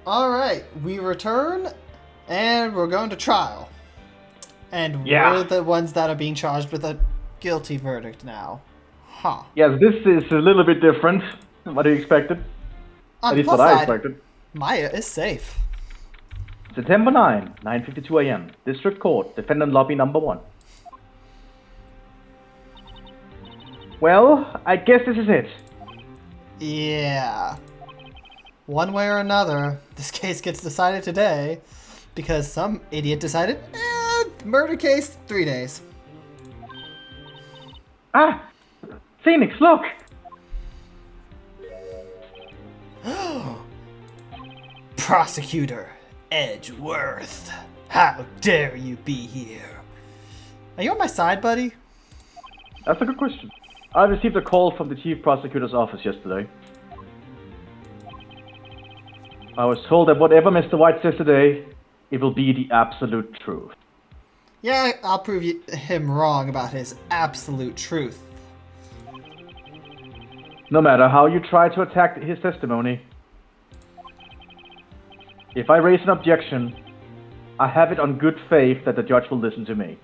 Alright, we return, and we're going to trial. And Yeah. we're the ones that are being charged with a guilty verdict now. Huh. Yes, this is a little bit different than what I expected. On At least plus what I side, expected. Maya is safe. September 9, 9:52 a.m. District Court, Defendant Lobby Number 1. Well, I guess this is it. Yeah. One way or another, this case gets decided today because some idiot decided, murder case, 3 days. Ah! Phoenix, look! Prosecutor Edgeworth, how dare you be here? Are you on my side, buddy? That's a good question. I received a call from the Chief Prosecutor's office yesterday. I was told that whatever Mr. White says today, it will be the absolute truth. Yeah, I'll prove him wrong about his absolute truth. No matter how you try to attack his testimony, if I raise an objection, I have it on good faith that the judge will listen to me.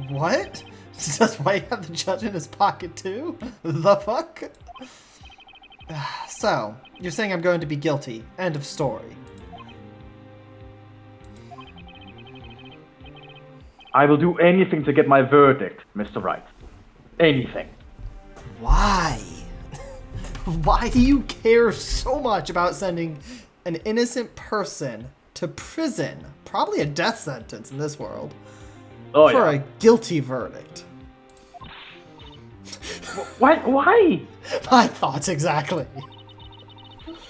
What? Does White have the judge in his pocket too? The fuck? So, you're saying I'm going to be guilty. End of story. I will do anything to get my verdict, Mr. Wright. Anything. Why? Why do you care so much about sending an innocent person to prison? Probably a death sentence in this world. Oh, for yeah. a guilty verdict. Why? My thoughts exactly.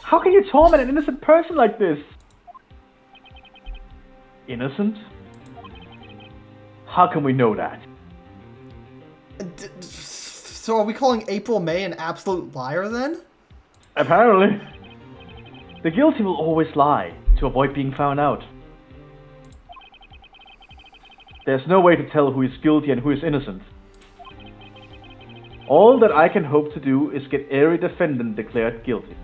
How can you torment an innocent person like this? Innocent? How can we know that? So are we calling April May an absolute liar then? Apparently. The guilty will always lie to avoid being found out. There's no way to tell who is guilty and who is innocent. All that I can hope to do is get every defendant declared guilty.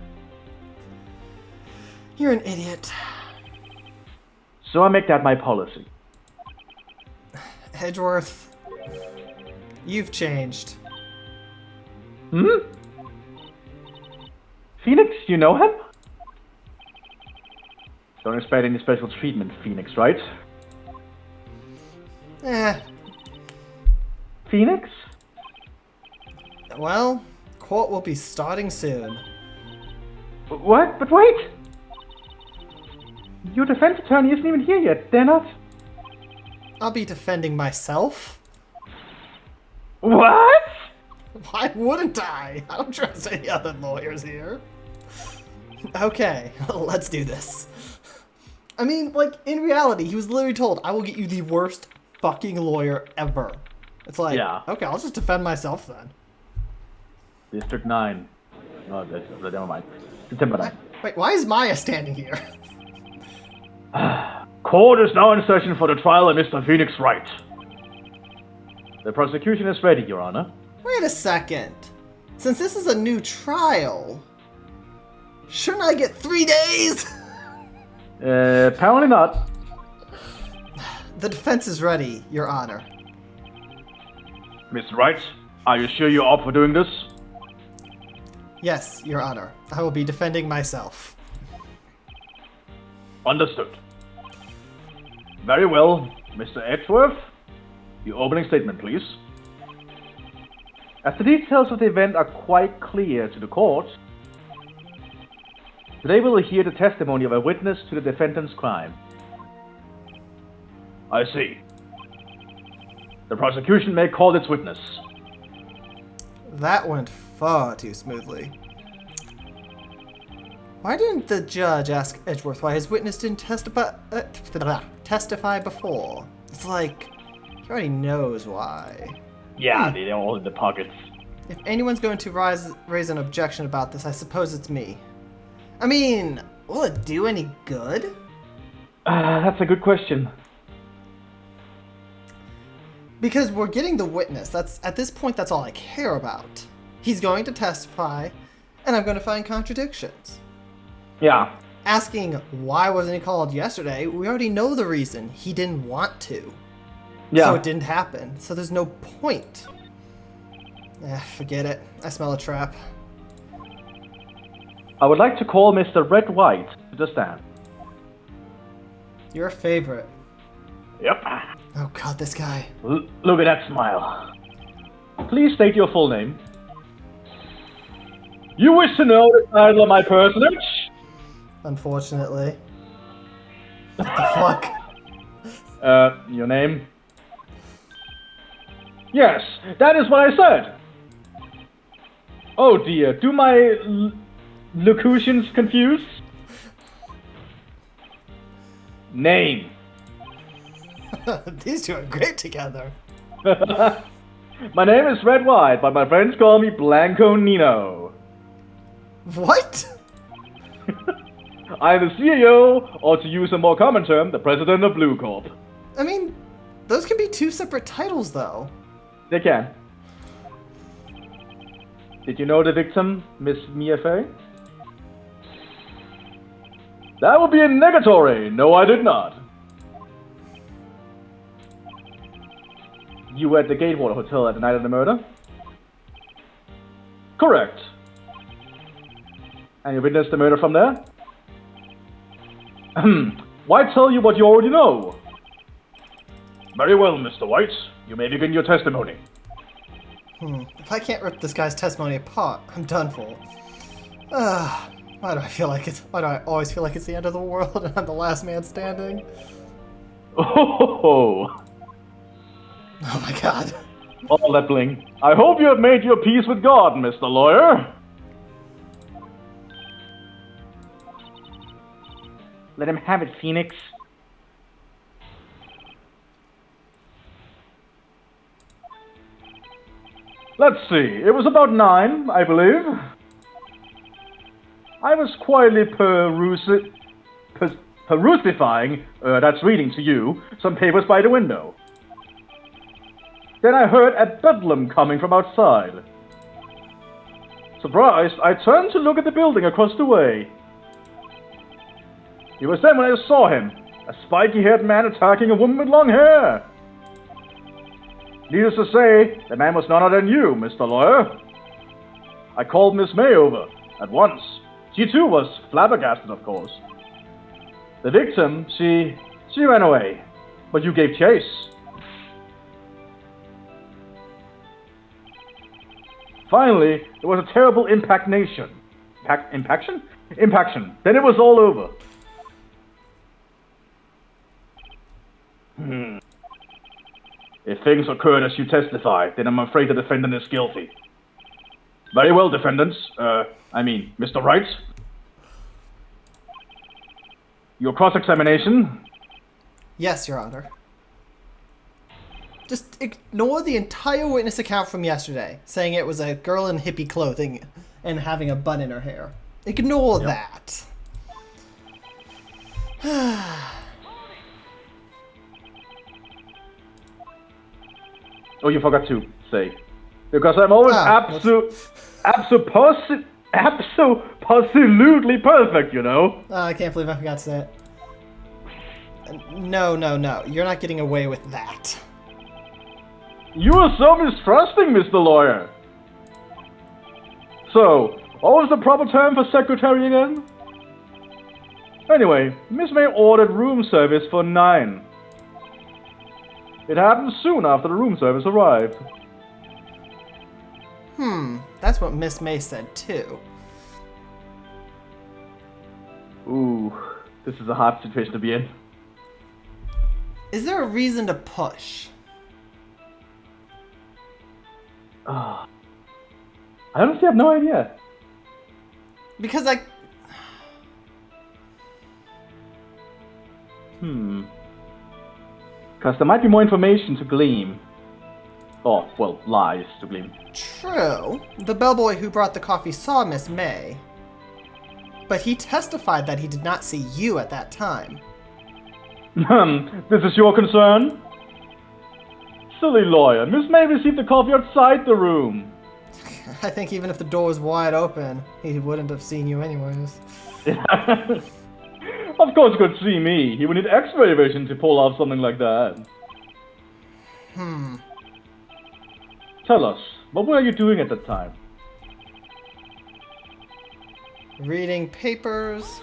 You're an idiot. So I make that my policy. Edgeworth, you've changed. Hmm? Phoenix, you know him? Don't expect any special treatment, Phoenix, right? Phoenix? Well, court will be starting soon. What? But wait! Your defense attorney isn't even here yet, they're not? I'll be defending myself. What? Why wouldn't I? I don't trust any other lawyers here. Okay, let's do this. I mean, like, in reality, he was literally told, I will get you the worst fucking lawyer ever. It's like, Yeah. Okay, I'll just defend myself then. District 9. Oh, never mind. September 9. Wait, why is Maya standing here? Court is now in session for the trial of Mr. Phoenix Wright. The prosecution is ready, Your Honor. Wait a second. Since this is a new trial, shouldn't I get 3 days? Apparently not. The defense is ready, Your Honor. Mr. Wright, are you sure you're up for doing this? Yes, Your Honor. I will be defending myself. Understood. Very well, Mr. Edgeworth. Your opening statement, please. As the details of the event are quite clear to the court, today we will hear the testimony of a witness to the defendant's crime. I see. The prosecution may call its witness. That went far too smoothly. Why didn't the judge ask Edgeworth why his witness didn't testify before? It's like, he already knows why. Yeah, they're all in the pockets. If anyone's going to raise an objection about this, I suppose it's me. I mean, will it do any good? That's a good question. Because we're getting the witness. At this point, that's all I care about. He's going to testify, and I'm going to find contradictions. Yeah, asking why wasn't he called yesterday, we already know the reason. He didn't want to. Yeah. So it didn't happen. So there's no point. Forget it. I smell a trap. I would like to call Mr. Wright to the stand. You're a favorite. Yep. Oh god, this guy. Look at that smile. Please state your full name. You wish to know the title of my personage? Unfortunately. What the fuck? Your name? Yes, that is what I said. Oh dear, do my locutions confuse? Name. These two are great together. My name is Red White, but my friends call me Blanco Nino. What? I'm the CEO, or to use a more common term, the president of Blue Corp. I mean, those can be two separate titles, though. They can. Did you know the victim, Miss Mia Fey? That would be a negatory. No, I did not. You were at the Gatewater Hotel at the night of the murder? Correct. And you witnessed the murder from there? Why tell you what you already know? Very well, Mr. White. You may begin your testimony. If I can't rip this guy's testimony apart, I'm done for. Why do I feel like it's? Why do I always feel like it's the end of the world and I'm the last man standing? Oh my god. All that bling. I hope you have made your peace with God, Mr. Lawyer. Let him have it, Phoenix. Let's see. It was about 9, I believe. I was quietly perusifying, that's reading to you, some papers by the window. Then I heard a bedlam coming from outside. Surprised, I turned to look at the building across the way. It was then when I saw him, a spiky-haired man attacking a woman with long hair. Needless to say, the man was none other than you, Mr. Lawyer. I called Miss May over, at once. She too was flabbergasted, of course. The victim, she ran away, but you gave chase. Finally, there was a terrible impaction. Impaction. Then it was all over. If things occurred as you testified, then I'm afraid the defendant is guilty. Very well, defendants. Mr. Wright. Your cross-examination? Yes, Your Honor. Just ignore the entire witness account from yesterday, saying it was a girl in hippie clothing and having a bun in her hair. Ignore that. Oh, you forgot to say. Because I'm always absolutely perfect, you know? I can't believe I forgot to say it. No. You're not getting away with that. You are so mistrusting, Mr. Lawyer. So, what was the proper term for secretary again? Anyway, Miss May ordered room service for 9. It happened soon after the room service arrived. That's what Miss May said too. Ooh, this is a hard situation to be in. Is there a reason to push? I honestly have no idea. Because Because there might be more information to glean. Or, well, lies to glean. True. The bellboy who brought the coffee saw Miss May. But he testified that he did not see you at that time. This is your concern? Silly lawyer, Miss May received the coffee outside the room. I think even if the door was wide open, he wouldn't have seen you anyways. Of course he could see me. He would need X-ray vision to pull off something like that. Tell us, what were you doing at that time? Reading papers.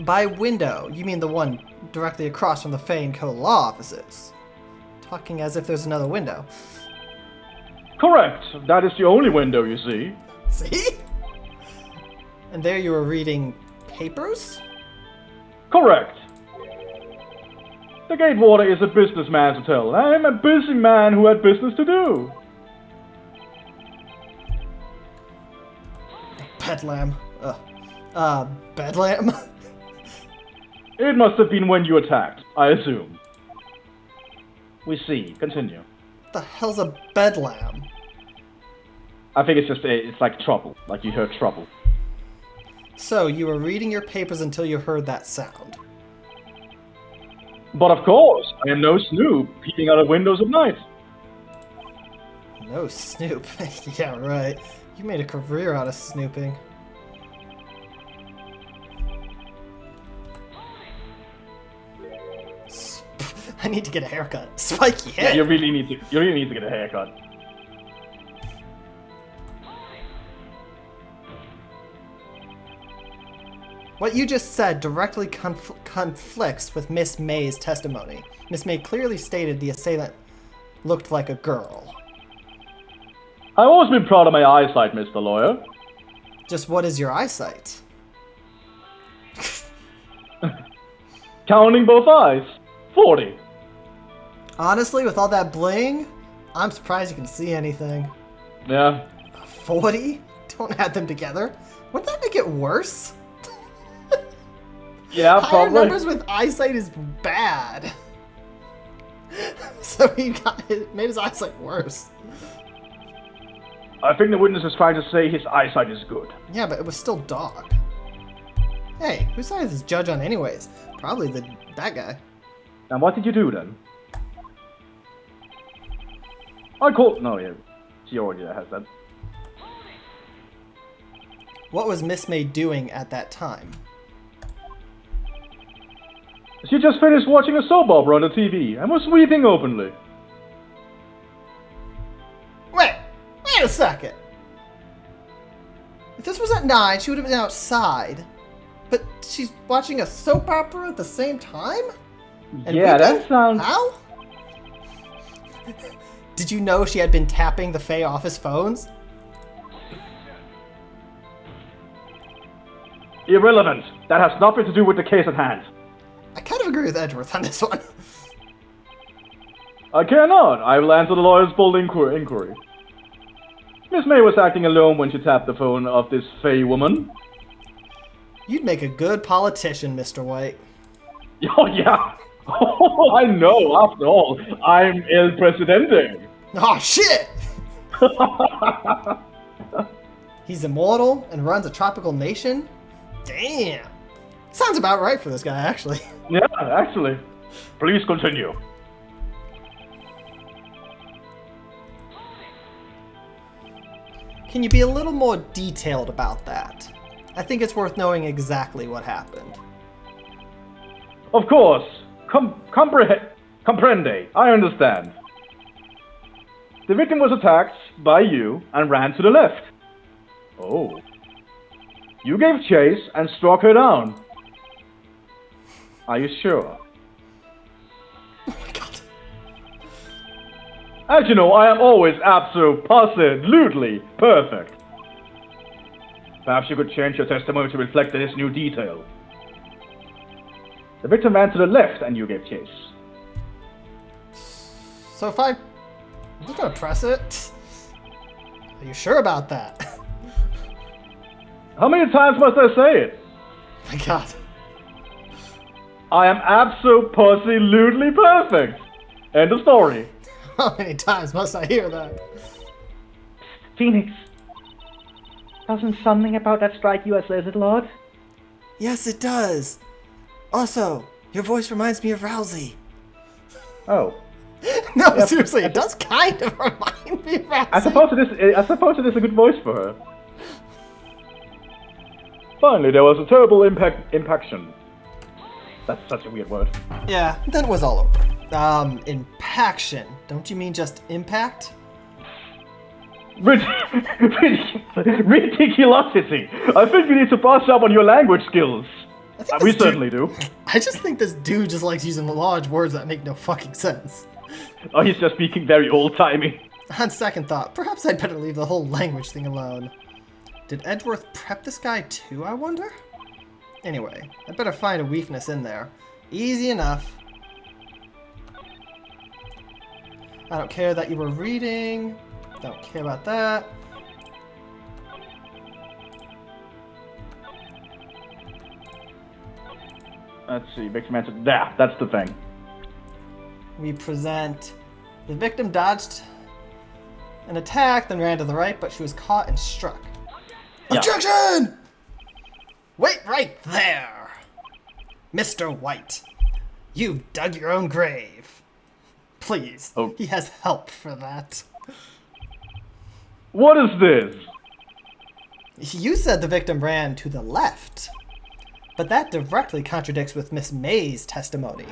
By window, you mean the one directly across from the Fey and Co. law offices. Talking as if there's another window. Correct. That is the only window you see. See? And there you were reading papers? Correct. The Gatewater is a businessman's hotel. I am a busy man who had business to do. Bedlam. Bedlam? It must have been when you attacked, I assume. We see. Continue. What the hell's a bedlam? I think it's like trouble. Like you heard trouble. So, you were reading your papers until you heard that sound. But of course, I am no snoop peeping out of windows at night. No snoop. Yeah, right. You made a career out of snooping. I need to get a haircut. Spiky head. Yeah, you really need to get a haircut. What you just said directly conflicts with Miss May's testimony. Miss May clearly stated the assailant looked like a girl. I've always been proud of my eyesight, Mr. Lawyer. Just what is your eyesight? Counting both eyes. 40. Honestly, with all that bling, I'm surprised you can see anything. Yeah. 40? Don't add them together. Wouldn't that make it worse? Yeah, Higher probably. numbers with eyesight is bad. So it made his eyesight worse. I think the witness is trying to say his eyesight is good. Yeah, but it was still dog. Hey, whose side is this judge on anyways? Probably that guy. And what did you do then? I called... No, yeah. She already has that. What was Miss May doing at that time? She just finished watching a soap opera on the TV and was weeping openly. Wait a second. If this was at 9, she would have been outside. But she's watching a soap opera at the same time? And yeah, weeping? that sounds... How? Did you know she had been tapping the Fae office phones? Irrelevant. That has nothing to do with the case at hand. I kind of agree with Edgeworth on this one. I cannot. I will answer the lawyer's bold inquiry. Miss May was acting alone when she tapped the phone of this Fae woman. You'd make a good politician, Mr. White. Oh, yeah. Oh, I know. After all, I'm El Presidente. Oh, shit! He's immortal and runs a tropical nation? Damn. Sounds about right for this guy, actually. Yeah, actually. Please continue. Can you be a little more detailed about that? I think it's worth knowing exactly what happened. Of course. Comprende. I understand. The victim was attacked by you and ran to the left. Oh. You gave chase and struck her down. Are you sure? Oh my god. As you know, I am always absolutely perfect. Perhaps you could change your testimony to reflect this new detail. The victim ran to the left and you gave chase. So if I'm just gonna press it. Are you sure about that? How many times must I say it? Oh my god. I am absolutely perfect. End of story. How many times must I hear that? Phoenix. Doesn't something about that strike you as Lizard Lord? Yes, it does. Also, your voice reminds me of Rousey. Oh. No, Yep. seriously, it does kind of remind me of Rousey. I suppose it is a good voice for her. Finally, there was a terrible impaction. That's such a weird word. Yeah, then it was all over. Impaction. Don't you mean just impact? Ridiculosity! I think you need to brush up on your language skills. We certainly do. I just think this dude just likes using large words that make no fucking sense. Oh, he's just speaking very old-timey. On second thought, perhaps I'd better leave the whole language thing alone. Did Edgeworth prep this guy too, I wonder? Anyway, I'd better find a weakness in there. Easy enough. I don't care that you were reading. Don't care about that. Let's see, victim answered. Yeah, that's the thing. We present the victim dodged an attack, then ran to the right, but she was caught and struck. Yeah. Objection! Wait right there! Mr. White, you dug your own grave. Please, he has help for that. What is this? You said the victim ran to the left, but that directly contradicts with Miss May's testimony.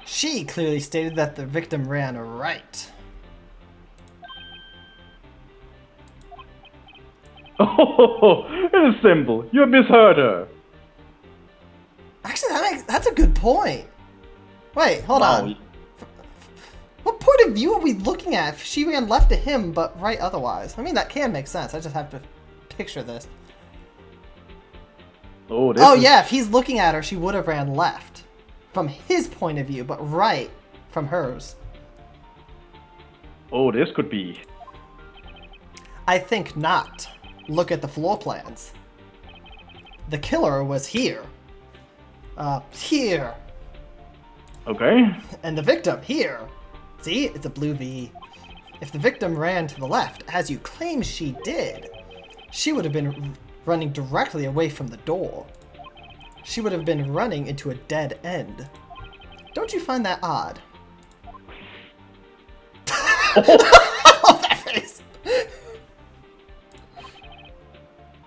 She clearly stated that the victim ran right. Oh, it is simple. You misheard her. Actually, that's a good point. Wait, hold on. What point of view are we looking at if she ran left to him but right otherwise? I mean, that can make sense. I just have to picture this. Oh, yeah, if he's looking at her, she would have ran left. From his point of view, but right from hers. Oh, this could be. I think not. Look at the floor plans. The killer was here. Here. Okay. And the victim here. See, it's a blue V. If the victim ran to the left, as you claim she did, she would have been running directly away from the door. She would have been running into a dead end. Don't you find that odd? I love that face.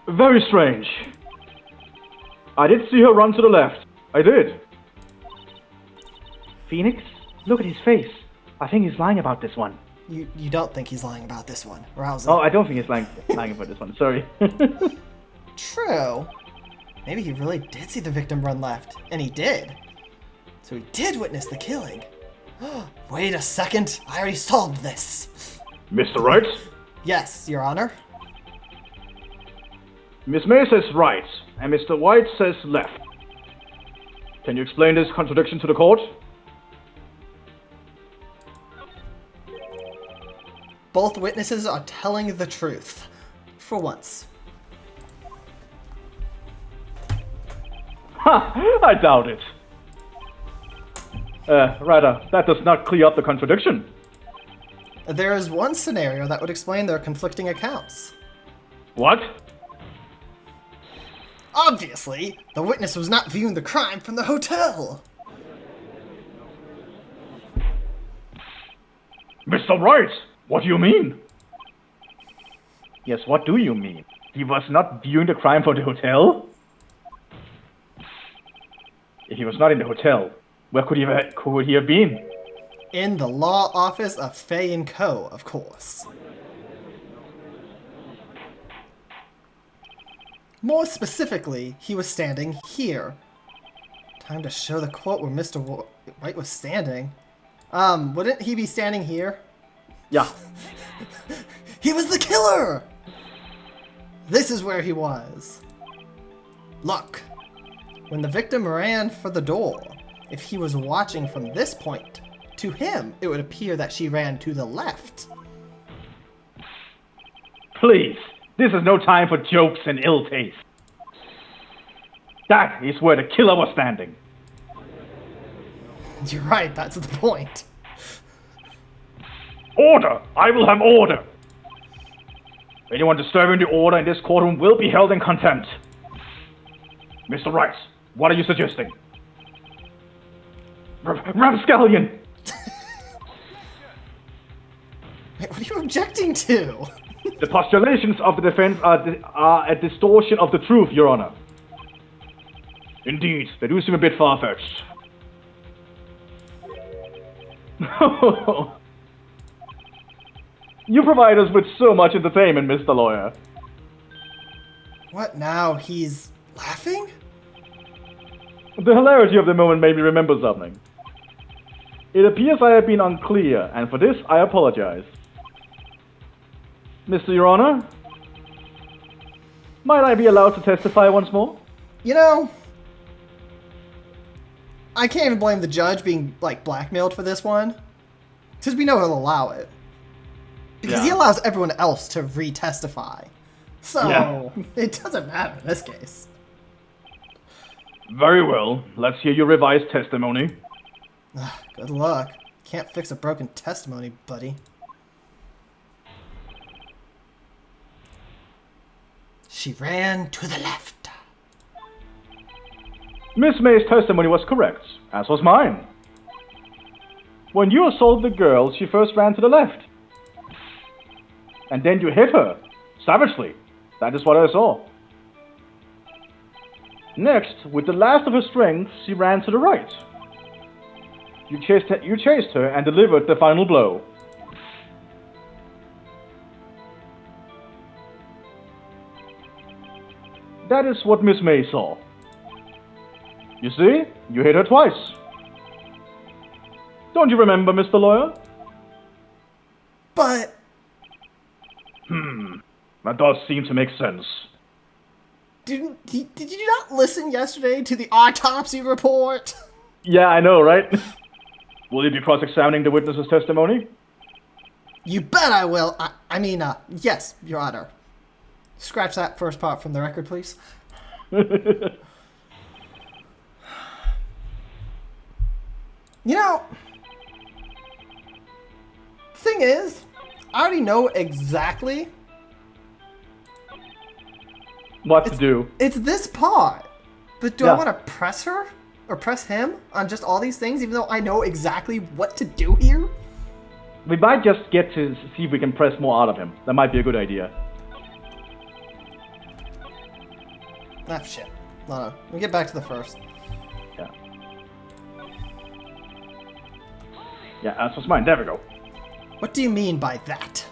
Very strange. I did see her run to the left. I did. Phoenix, look at his face. I think he's lying about this one. You don't think he's lying about this one, Rousey? Oh, I don't think he's lying about this one. Sorry. True. Maybe he really did see the victim run left, and he did. So he did witness the killing. Wait a second, I already solved this. Mr. Wright? Yes, Your Honor. Miss May says right, and Mr. White says left. Can you explain this contradiction to the court? Both witnesses are telling the truth. For once. Ha! I doubt it. Rather, that does not clear up the contradiction. There is one scenario that would explain their conflicting accounts. What? Obviously, the witness was not viewing the crime from the hotel. Mr. Wright, what do you mean? Yes, what do you mean? He was not viewing the crime from the hotel? If he was not in the hotel, where could he have been? In the law office of Fay & Co., of course. More specifically, he was standing here. Time to show the quote where Mr. White was standing. Wouldn't he be standing here? Yeah. He was the killer! This is where he was. Look. When the victim ran for the door, if he was watching from this point, to him, it would appear that she ran to the left. Please, this is no time for jokes and ill taste. That is where the killer was standing. You're right, that's the point. Order! I will have order! Anyone disturbing the order in this courtroom will be held in contempt. Mr. Wright, what are you suggesting? Rapscallion! Wait, what are you objecting to? The postulations of the defense are a distortion of the truth, Your Honor. Indeed, they do seem a bit far-fetched. You provide us with so much entertainment, Mr. Lawyer. What now? He's laughing? The hilarity of the moment made me remember something. It appears I have been unclear, and for this I apologize. Mr. Your Honor, might I be allowed to testify once more? You know, I can't even blame the judge being, like, blackmailed for this one. Because we know he'll allow it. Because he allows everyone else to re-testify. So, it doesn't matter in this case. Very well. Let's hear your revised testimony. Good luck. Can't fix a broken testimony, buddy. She ran to the left. Miss May's testimony was correct, as was mine. When you assaulted the girl, she first ran to the left. And then you hit her, savagely. That is what I saw. Next, with the last of her strength, she ran to the right. You chased her and delivered the final blow. That is what Miss May saw. You see, you hit her twice. Don't you remember, Mr. Lawyer? But... That does seem to make sense. Did you not listen yesterday to the autopsy report? Yeah, I know, right? Will you be cross-examining the witness's testimony? You bet I will. I mean, yes, Your Honor. Scratch that first part from the record, please. You know, thing is, I already know exactly What to do. It's this part. But do I Yeah. want to press her? Or press him on just all these things, even though I know exactly what to do here? We might just get to see if we can press more out of him. That might be a good idea. Ah, shit. No. We get back to the first. Yeah. Yeah, as was mine. There we go. What do you mean by that?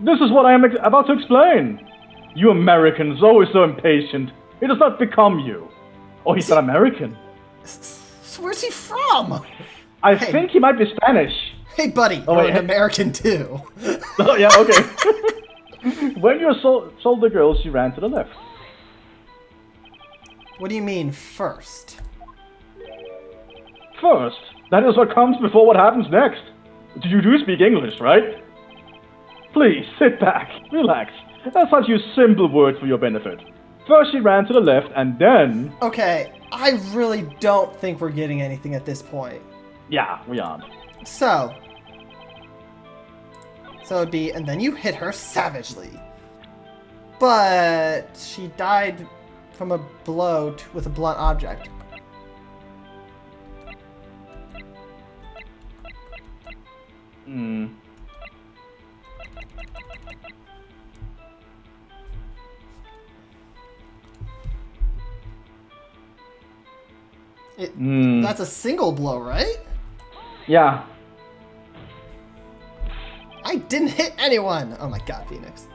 This is what I am about to explain. You Americans, always so impatient. It does not become you. Oh, he's not American. So where's he from? I think he might be Spanish. Hey, buddy, Oh, you're wait, an American too. Oh, yeah, okay. When you assaulted the girl, she ran to the left. What do you mean, first? First, that is what comes before what happens next. You do speak English, right? Please, sit back, relax. That's such a simple word for your benefit. First she ran to the left, and then... Okay, I really don't think we're getting anything at this point. Yeah, we aren't. So it'd be, and then you hit her savagely. But she died from a blow with a blunt object. Hmm. That's a single blow, right? Yeah. I didn't hit anyone! Oh my god, Phoenix.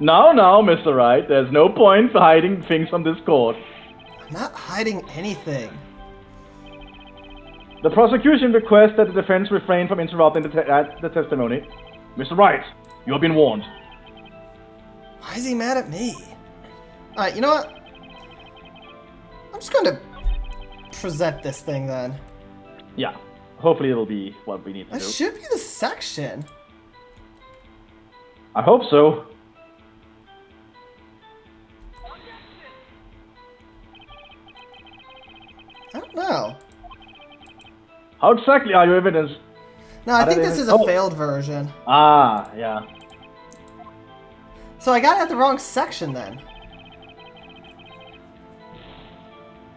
No, Mr. Wright. There's no point for hiding things from this court. I'm not hiding anything. The prosecution requests that the defense refrain from interrupting the testimony. Mr. Wright, you have been warned. Why is he mad at me? Alright, you know what? I'm just going to present this thing then. Yeah. Hopefully it'll be what we need to That do. should be the section. I hope so. I don't know. How exactly are your evidence? No, I think this is a failed version. Ah, yeah. So I got it at the wrong section then.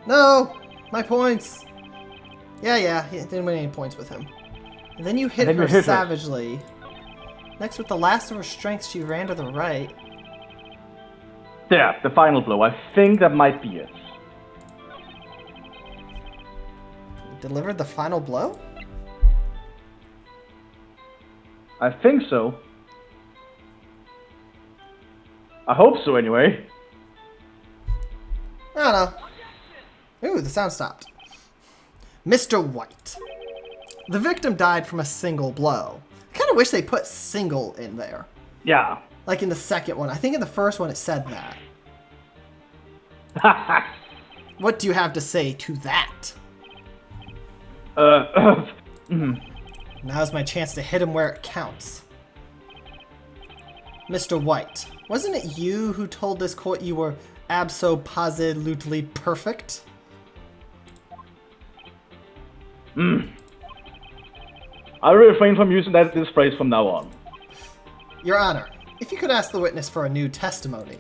No! My points! Yeah, he didn't win any points with him. And then you hit her savagely. Next, with the last of her strength, she ran to the right. There, the final blow. I think that might be it. Delivered the final blow? I think so. I hope so, anyway. I don't know. Ooh, the sound stopped. Mr. White. The victim died from a single blow. I kind of wish they put single in there. Yeah. Like in the second one. I think in the first one it said that. What do you have to say to that? Now's my chance to hit him where it counts. Mr. White, wasn't it you who told this court you were abso-positively perfect? I'll refrain from using this phrase from now on. Your Honor, if you could ask the witness for a new testimony.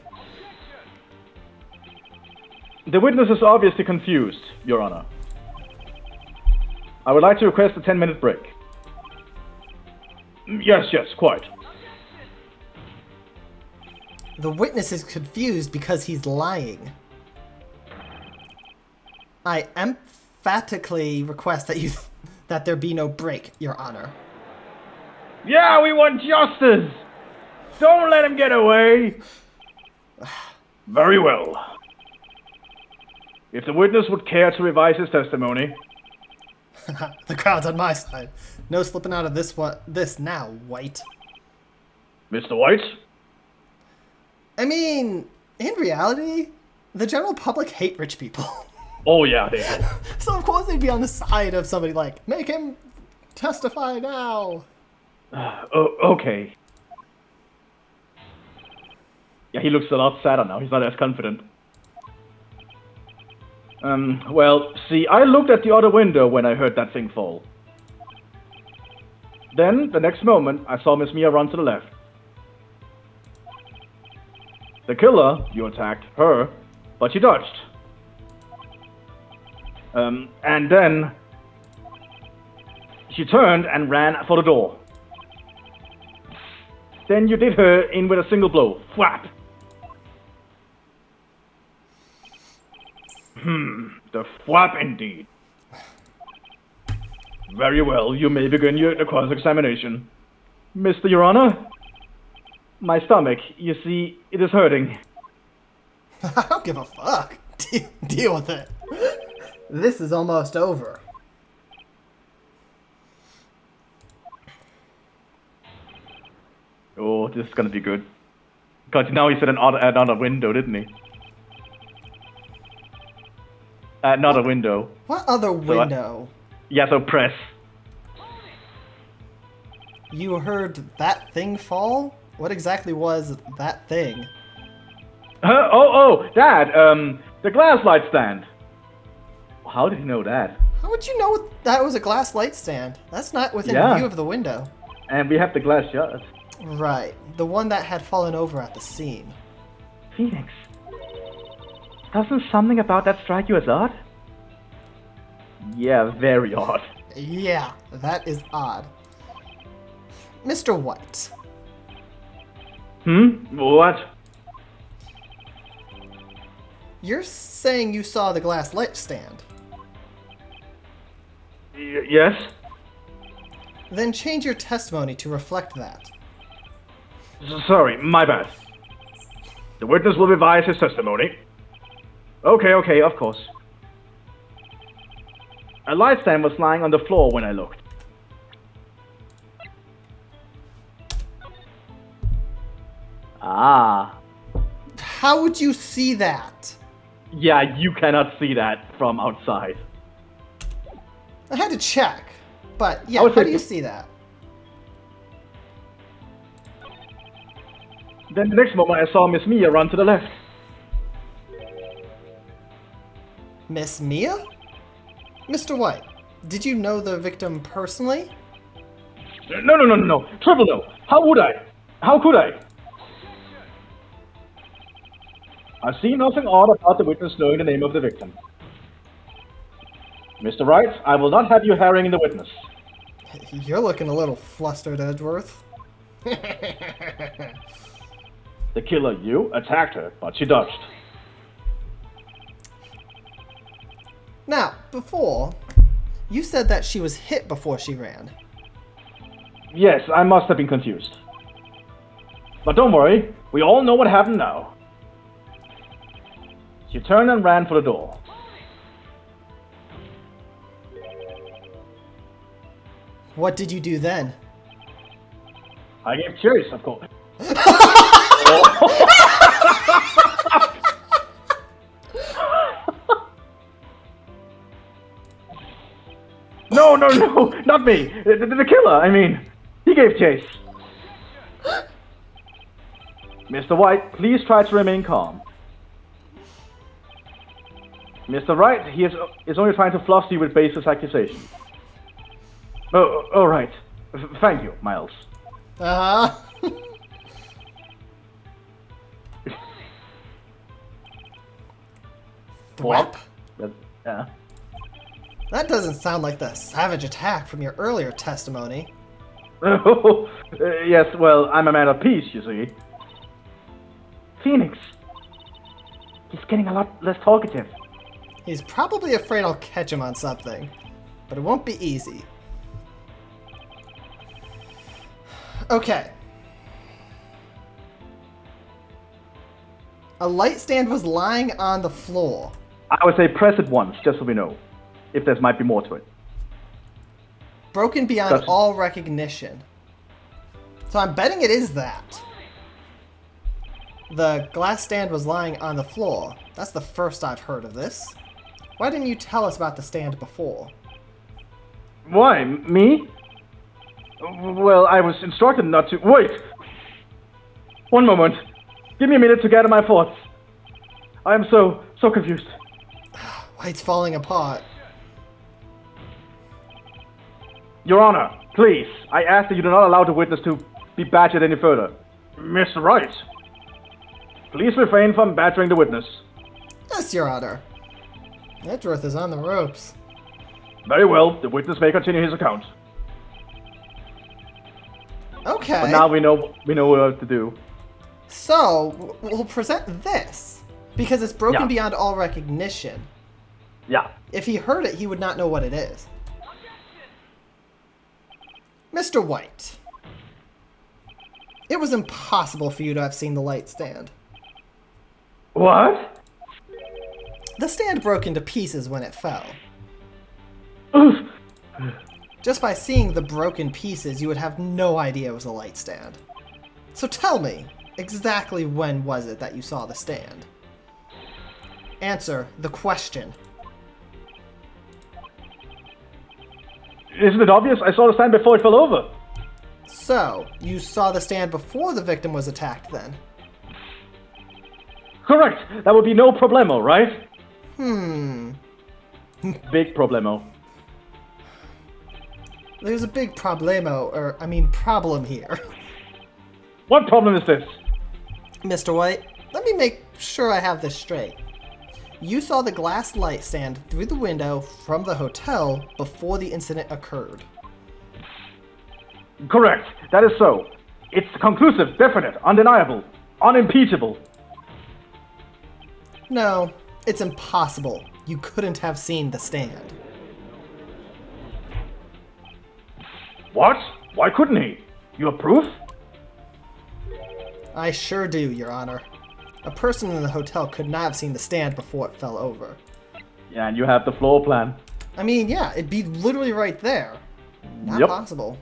The witness is obviously confused, Your Honor. I would like to request a 10-minute break. Yes, quite. The witness is confused because he's lying. I emphatically request that there be no break, Your Honor. Yeah, we want justice! Don't let him get away! Very well. If the witness would care to revise his testimony... The crowd's on my side. No slipping out of this now, White. Mr. White? I mean, in reality, the general public hate rich people. Oh yeah, they do. So of course they'd be on the side of somebody like, make him testify now. Okay. Yeah, he looks a lot sadder now. He's not as confident. Well, see, I looked at the other window when I heard that thing fall. Then, the next moment, I saw Miss Mia run to the left. The killer, you attacked her, but she dodged. And then she turned and ran for the door. Then you did her in with a single blow. Whap! The thwap indeed. Very well, you may begin the cross-examination. Mr. Your Honor? My stomach, you see, it is hurting. I don't give a fuck. Deal with it. This is almost over. Oh, this is gonna be good. Because now he said another window, didn't he? Another window. What other window? So press. You heard that thing fall? What exactly was that thing? Dad, the glass light stand. How did he know that? How would you know that was a glass light stand? That's not within view of the window. And we have the glass shut. Right, the one that had fallen over at the scene. Phoenix, doesn't something about that strike you as odd? Yeah, very odd. Yeah, that is odd. Mr. White. What? You're saying you saw the glass light stand. Yes? Then change your testimony to reflect that. Sorry, my bad. The witness will revise his testimony. Okay, of course. A light stand was lying on the floor when I looked. Ah. How would you see that? Yeah, you cannot see that from outside. I had to check, but yeah, how do you see that? Then the next moment I saw Miss Mia run to the left. Miss Mia? Mr. White, did you know the victim personally? No. Triple no. How would I? How could I? I see nothing odd about the witness knowing the name of the victim. Mr. Wright, I will not have you harrying the witness. You're looking a little flustered, Edgeworth. The killer, you, attacked her, but she dodged. Now, before, you said that she was hit before she ran. Yes, I must have been confused. But don't worry, we all know what happened now. She turned and ran for the door. What did you do then? I gave chase, of course. No, not me. The killer, I mean. He gave chase. Mr. White, please try to remain calm. Mr. Wright, he is only trying to fluff you with baseless accusations. Oh, right. Thank you, Miles. Thwap? Yeah. That doesn't sound like the savage attack from your earlier testimony. Oh, yes, well, I'm a man of peace, you see. Phoenix. He's getting a lot less talkative. He's probably afraid I'll catch him on something, but it won't be easy. Okay. A light stand was lying on the floor. I would say press it once, just so we know. If there might be more to it. Broken beyond all recognition. So I'm betting it is that. The glass stand was lying on the floor. That's the first I've heard of this. Why didn't you tell us about the stand before? Why? Me? Well, I was instructed not to... Wait! One moment. Give me a minute to gather my thoughts. I am so confused. White's falling apart. Your Honor, please, I ask that you do not allow the witness to be badgered any further. Mr. Wright, please refrain from badgering the witness. Yes, Your Honor. Edgeworth is on the ropes. Very well, the witness may continue his account. Okay. But now we know what to do. So, we'll present this. Because it's broken beyond all recognition. Yeah. If he heard it, he would not know what it is. Mr. White, it was impossible for you to have seen the light stand. What? The stand broke into pieces when it fell. Oof. Just by seeing the broken pieces, you would have no idea it was a light stand. So tell me, exactly when was it that you saw the stand? Answer the question. Isn't it obvious? I saw the stand before it fell over. So, you saw the stand before the victim was attacked then? Correct. That would be no problemo, right? Big problemo. There's a big problem here. What problem is this? Mr. White, let me make sure I have this straight. You saw the glass light stand through the window from the hotel before the incident occurred. Correct. That is so. It's conclusive, definite, undeniable, unimpeachable. No, it's impossible. You couldn't have seen the stand. What? Why couldn't he? You have proof? I sure do, Your Honor. A person in the hotel could not have seen the stand before it fell over. Yeah, and you have the floor plan. I mean, yeah, it'd be literally right there. Not possible.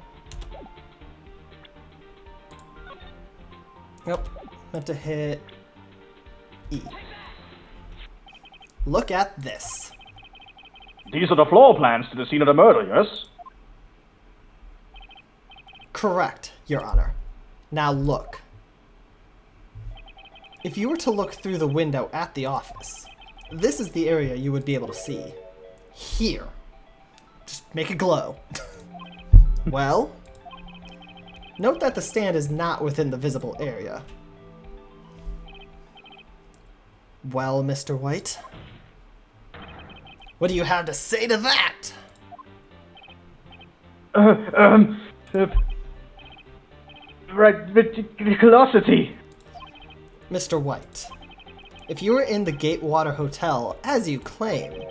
Nope. Meant to hit E. Look at this. These are the floor plans to the scene of the murder, yes? Correct, Your Honor. Now look. If you were to look through the window at the office, this is the area you would be able to see. Here. Just make it glow. Well, note that the stand is not within the visible area. Well, Mr. White, what do you have to say to that? ridiculosity. Mr. White, if you were in the Gatewater Hotel, as you claim,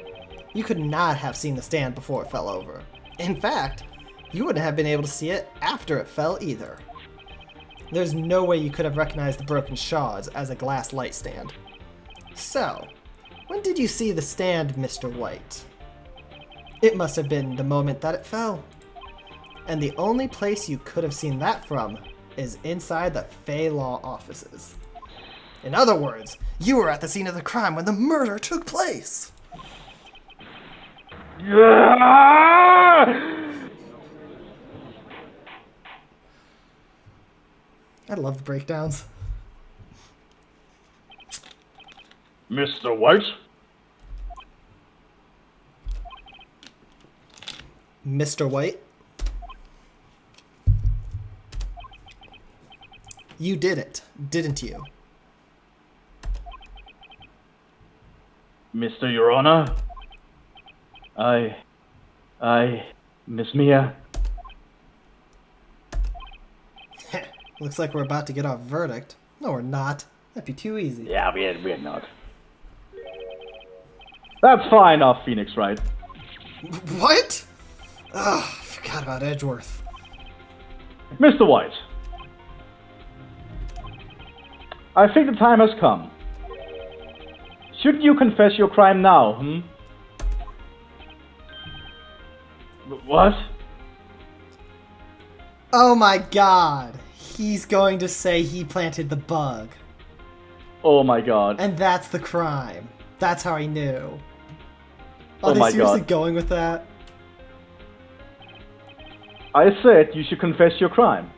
you could not have seen the stand before it fell over. In fact, you wouldn't have been able to see it after it fell either. There's no way you could have recognized the broken shards as a glass light stand. So, when did you see the stand, Mr. White? It must have been the moment that it fell. And the only place you could have seen that from is inside the Fey Law offices. In other words, you were at the scene of the crime when the murder took place. I love the breakdowns. Mr. White? Mr. White? You did it, didn't you? Mr. Your Honor? Miss Mia? Looks like we're about to get our verdict. No, we're not. That'd be too easy. Yeah, we're not. That's fine off Phoenix, Wright. What? Ugh, I forgot about Edgeworth. Mr. White. I think the time has come. Shouldn't you confess your crime now, What? Oh my god. He's going to say he planted the bug. Oh my god. And that's the crime. That's how he knew. Oh Are they my seriously god. going with that? I said you should confess your crime.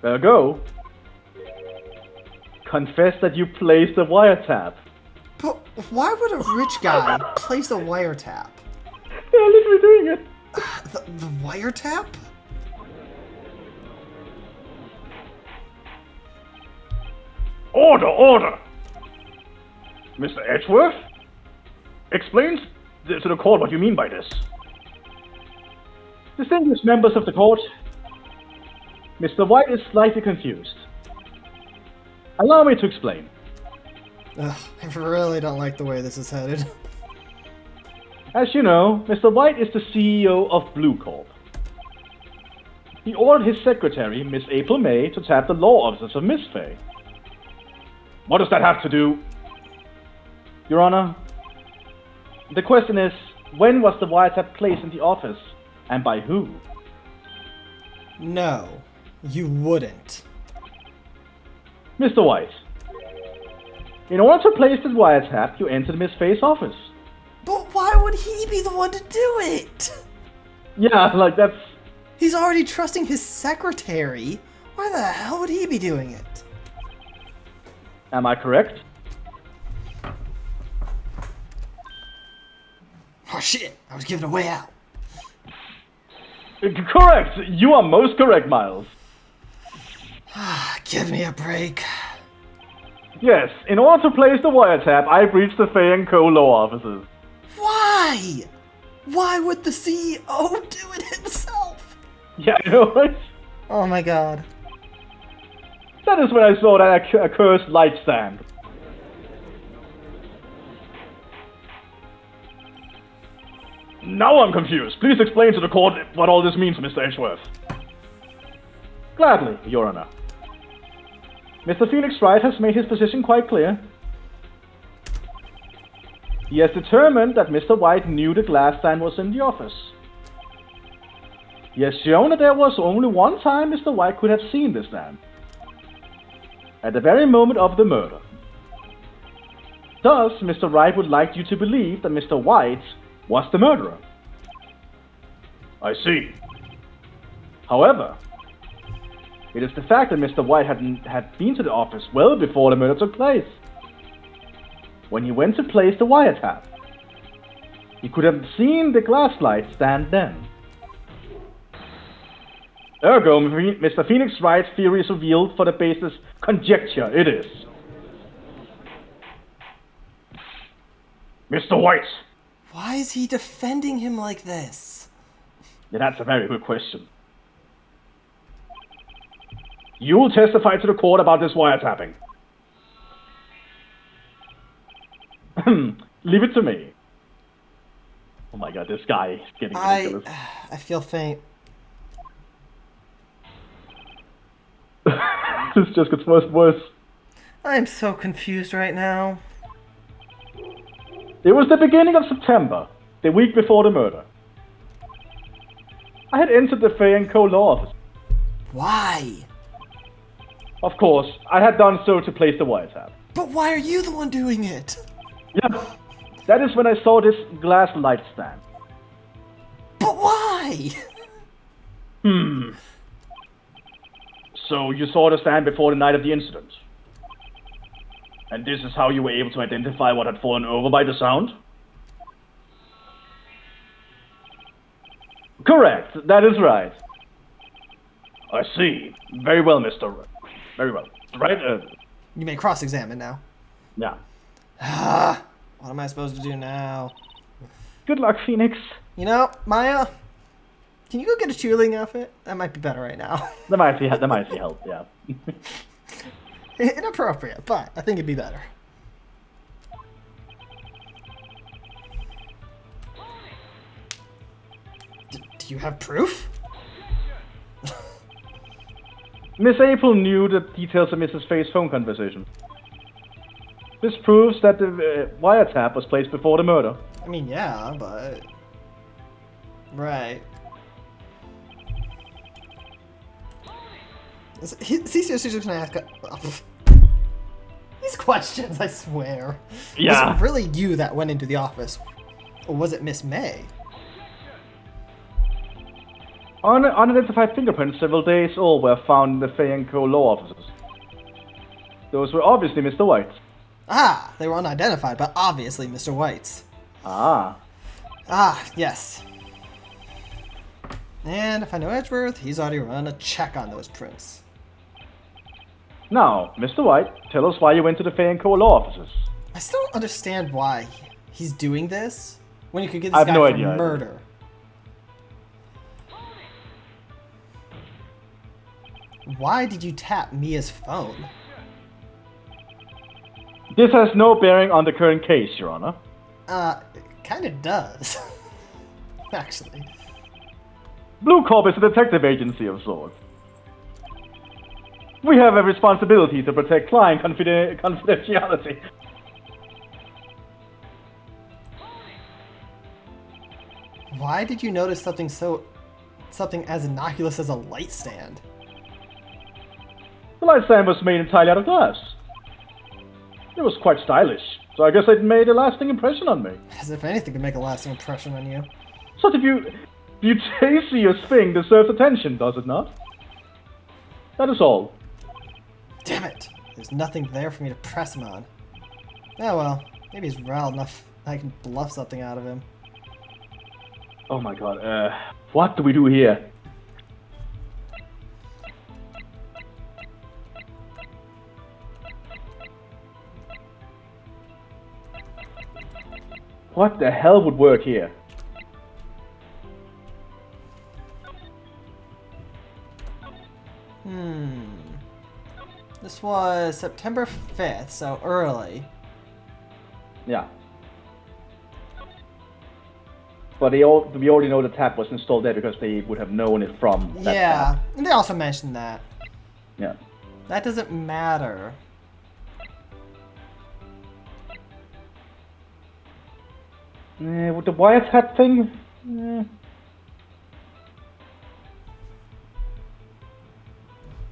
There you go. Confess that you placed the wiretap. But why would a rich guy place a wiretap? They're literally doing it. The wiretap? Order, order! Mr. Edgeworth? Explain to the court what you mean by this. Distinguished members of the court, Mr. White is slightly confused. Allow me to explain. Ugh, I really don't like the way this is headed. As you know, Mr. White is the CEO of Blue Corp. He ordered his secretary, Miss April May, to tap the law offices of Miss Fay. What does that have to do? Your Honor, the question is, when was the wiretap placed in the office, and by who? No, you wouldn't. Mr. White, in order to place the wiretap, you entered Miss Fay's office. But why would he be the one to do it? Yeah, like that's... He's already trusting his secretary. Why the hell would he be doing it? Am I correct? Oh shit, I was giving a way out. Correct! You are most correct, Miles. Give me a break. Yes, in order to place the wiretap, I breached the Fay & Co. law offices. Why? Why would the CEO do it himself? Yeah, I know, right? Oh my god. That is when I saw that accursed light stand. Now I'm confused. Please explain to the court what all this means, Mr. Edgeworth. Gladly, Your Honor. Mr. Phoenix Wright has made his position quite clear. He has determined that Mr. White knew the glass stand was in the office. He has shown that there was only one time Mr. White could have seen the stand. At the very moment of the murder. Thus, Mr. Wright would like you to believe that Mr. White was the murderer. I see. However, it is the fact that Mr. White had been to the office well before the murder took place. When he went to place the wiretap, he could have seen the glass light stand then. Ergo, Mr. Phoenix Wright's theory is revealed for the basis conjecture it is. Mr. White! Why is he defending him like this? Yeah, that's a very good question. You'll testify to the court about this wiretapping. Leave it to me. Oh my god, this guy is getting ridiculous. I feel faint. This just gets worse and worse. I'm so confused right now. It was the beginning of September, the week before the murder. I had entered the Fay & Co. law office. Why? Of course, I had done so to place the wiretap. But why are you the one doing it? Yeah, that is when I saw this glass light stand. But why? So you saw the stand before the night of the incident. And this is how you were able to identify what had fallen over by the sound? Correct, that is right. I see. Very well, Mr. Very well. Right? You may cross-examine now. Yeah. What am I supposed to do now? Good luck, Phoenix. You know, Maya, can you go get a cheerleading outfit? That might be better right now. That might be help, yeah. Inappropriate, but I think it'd be better. Do you have proof? Miss April knew the details of Mrs. Fay's phone conversation. This proves that the wiretap was placed before the murder. I mean, yeah, but... Right. He's seriously just gonna ask... These questions, I swear. Yeah. Was it really you that went into the office? Or was it Miss May? Unidentified fingerprints several days old were found in the Fay & Co. law offices. Those were obviously Mr. White's. Ah, they were unidentified, but obviously Mr. White's. Ah. Ah, yes. And if I know Edgeworth, he's already run a check on those prints. Now, Mr. White, tell us why you went to the Fay & Co. law offices. I still don't understand why he's doing this when you could get this guy no for idea. murder. Why did you tap Mia's phone? This has no bearing on the current case, Your Honor. It kind of does. Actually. Blue Corp is a detective agency of sorts. We have a responsibility to protect client confidentiality. Why did you notice something as innocuous as a light stand? The light stand was made entirely out of glass. It was quite stylish, so I guess it made a lasting impression on me. As if anything could make a lasting impression on you. Such a beauteous thing deserves attention, does it not? That is all. Damn it! There's nothing there for me to press him on. Oh well, maybe he's riled enough I can bluff something out of him. Oh my god, what do we do here? What the hell would work here? This was September 5th, so early. Yeah. But we already know the tap was installed there because they would have known it from that tap. And they also mentioned that. Yeah. That doesn't matter. With the wiretap thing?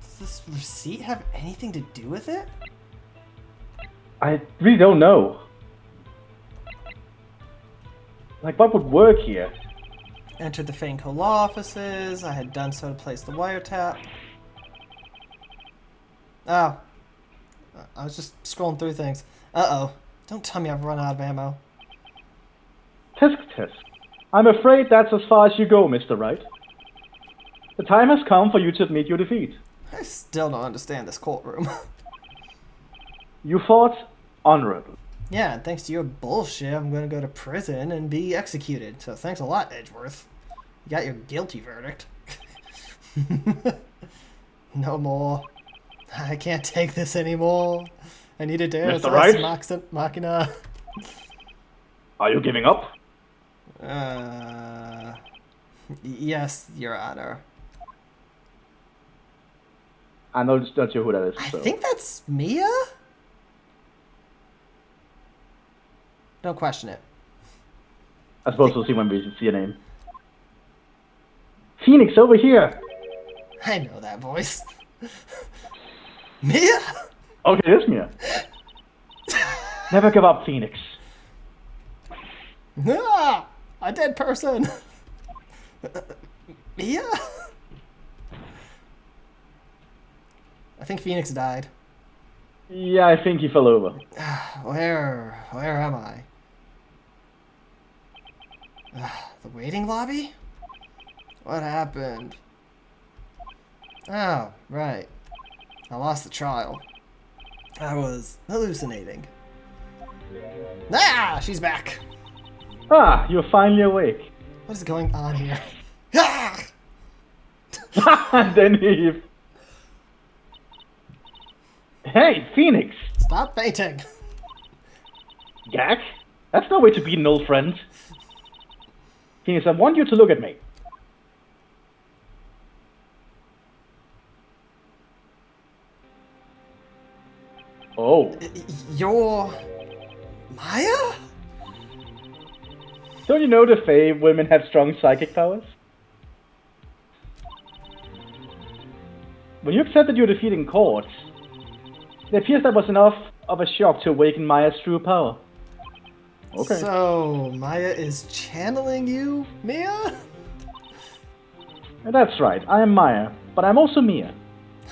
Does this receipt have anything to do with it? I really don't know. Like, what would work here? Entered the Fay & Co. law offices. I had done so to place the wiretap. Oh. I was just scrolling through things. Uh-oh. Don't tell me I've run out of ammo. Tisk tisk. I'm afraid that's as far as you go, Mr. Wright. The time has come for you to admit your defeat. I still don't understand this courtroom. You fought honorably. Yeah, and thanks to your bullshit, I'm gonna go to prison and be executed. So thanks a lot, Edgeworth. You got your guilty verdict. No more I can't take this anymore. I need a Deus Mr. Wright? Ex Machina. Are you giving up? Yes, Your Honor. I know it's not sure who that is. I So. think that's Mia? Don't question it. I suppose we'll see when we see a name. Phoenix, over here! I know that voice. Mia? Okay, it's Mia. Never give up, Phoenix. Ah, a dead person. Mia? I think Phoenix died. Yeah, I think he fell over. Where am I? The waiting lobby? What happened? Oh, right. I lost the trial. I was hallucinating. Ah, she's back. Ah, you're finally awake. What is going on here? Ah! And then he... Hey, Phoenix! Stop fainting. Gak? That's no way to beat an old friend. Phoenix, I want you to look at me. Oh. You're... Maya? Don't you know the Fae women have strong psychic powers? When you accepted your defeat in court, it appears that was enough of a shock to awaken Maya's true power. Okay. So, Maya is channeling you, Mia? That's right, I am Maya, but I'm also Mia.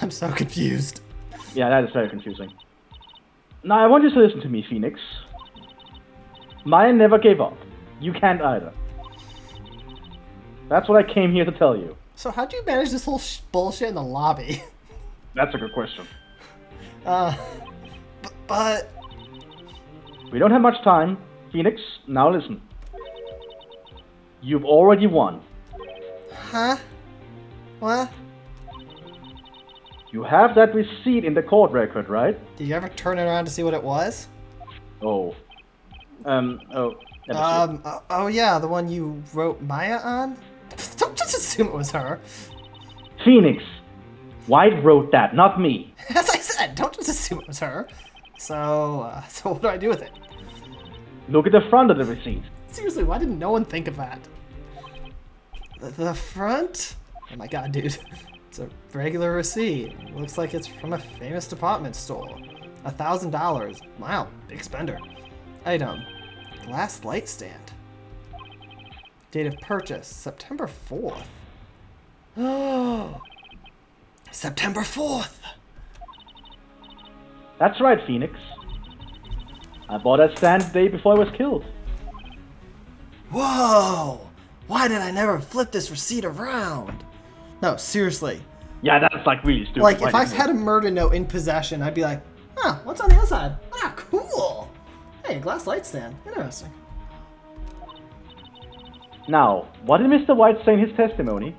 I'm so confused. Yeah, that is very confusing. Now I want you to listen to me, Phoenix. Maya never gave up. You can't either. That's what I came here to tell you. So how'd you manage this whole bullshit in the lobby? That's a good question. But... We don't have much time. Phoenix, now listen. You've already won. Huh? What? You have that receipt in the court record, right? Did you ever turn it around to see what it was? Oh. Let me see. Oh yeah, the one you wrote Maya on? Don't just assume it was her. Phoenix! White wrote that, not me. As I said, don't just assume it was her. So what do I do with it? Look at the front of the receipt. Seriously, why didn't no one think of that? The front? Oh my god, dude. It's a regular receipt. Looks like it's from a famous department store. $1,000. Wow, big spender. Item. Glass light stand. Date of purchase. September 4th. Oh, September 4th! That's right, Phoenix. I bought that stand the day before I was killed. Whoa! Why did I never flip this receipt around? No, seriously. Yeah, that's like really stupid. Like, if I had a murder note in possession, I'd be like, huh, what's on the other side? Ah, cool! Hey, a glass light stand. Interesting. Now, what did Mr. White say in his testimony?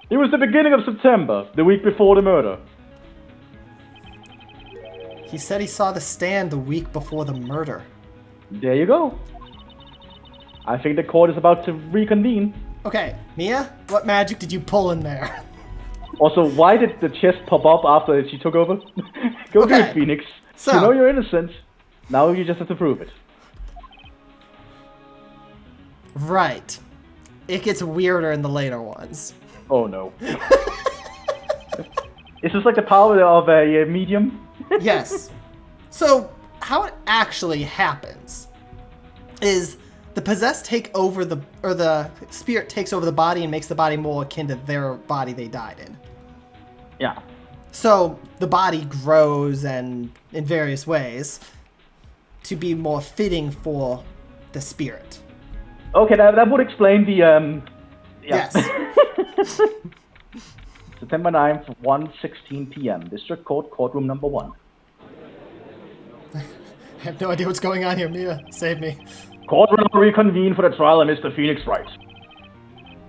It was the beginning of September, the week before the murder. He said he saw the stand the week before the murder. There you go. I think the court is about to reconvene. Okay, Mia, what magic did you pull in there? Also, why did the chest pop up after she took over? Go do Okay, it, Phoenix. so- You know you're innocent. Now you just have to prove it. Right. It gets weirder in the later ones. Oh no. Is this like the power of a medium? Yes. So, how it actually happens is the possessed take over the spirit takes over the body and makes the body more akin to their body they died in. Yeah. So, the body grows and in various ways to be more fitting for the spirit. Okay, that would explain the yeah. Yes. September 9th, 1:16 p.m. District Court, courtroom number 1. I have no idea what's going on here, Mia. Save me. Court will now reconvene for the trial of Mr. Phoenix Wright.